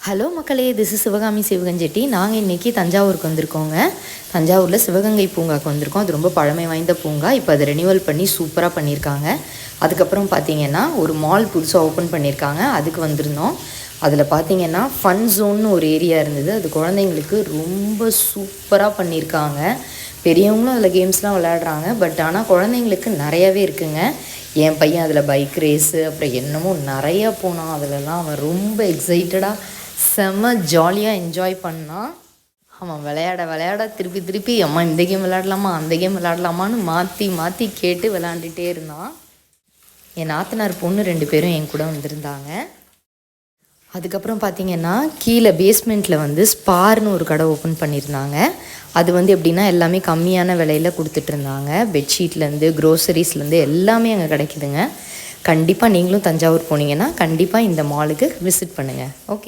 Hello மக்களே, this is Sivakami சிவகஞ்செட்டி. நாங்கள் இன்றைக்கி தஞ்சாவூருக்கு வந்திருக்கோங்க. தஞ்சாவூரில் சிவகங்கை பூங்காவுக்கு வந்திருக்கோம். அது ரொம்ப பழமை வாய்ந்த பூங்கா. இப்போ அதை ரெனியூவல் பண்ணி சூப்பராக பண்ணியிருக்காங்க. அதுக்கப்புறம் பார்த்திங்கன்னா ஒரு மால் புதுசாக ஓப்பன் பண்ணியிருக்காங்க, அதுக்கு வந்திருந்தோம். அதில் பார்த்திங்கன்னா ஃபன் ஜோன்னு ஒரு ஏரியா இருந்தது. அது குழந்தைங்களுக்கு ரொம்ப சூப்பராக பண்ணியிருக்காங்க. பெரியவங்களும் அதில் கேம்ஸ்லாம் விளையாடுறாங்க. பட் ஆனால் குழந்தைங்களுக்கு நிறையாவே இருக்குங்க. என் பையன் அதில் பைக் ரேஸு அப்புறம் என்னமோ நிறையா போனான். அதிலலாம் அவன் ரொம்ப எக்ஸைட்டடாக செம்ம ஜாலியாக என்ஜாய் பண்ணான். அவன் விளையாட திருப்பி திருப்பி அம்மா இந்த கேம் விளையாடலாமா அந்த கேம் விளையாடலாமான்னு மாற்றி மாற்றி கேட்டு விளையாண்டுட்டே இருந்தான். என் நாத்தனார் பொண்ணு 2 பேரும் என் கூட வந்திருந்தாங்க. அதுக்கப்புறம் பார்த்திங்கன்னா கீழே பேஸ்மெண்ட்டில் வந்து ஸ்பார்னு ஒரு கடை ஓப்பன் பண்ணியிருந்தாங்க. அது வந்து எப்படின்னா எல்லாமே கம்மியான விலையில் கொடுத்துட்ருந்தாங்க. பெட்ஷீட்லேருந்து க்ரோசரிஸ்லேருந்து எல்லாமே அங்கே கிடைக்குதுங்க. கண்டிப்பாக நீங்களும் தஞ்சாவூர் போனீங்கன்னா கண்டிப்பாக இந்த மாலுக்கு விசிட் பண்ணுங்கள். ஓகே.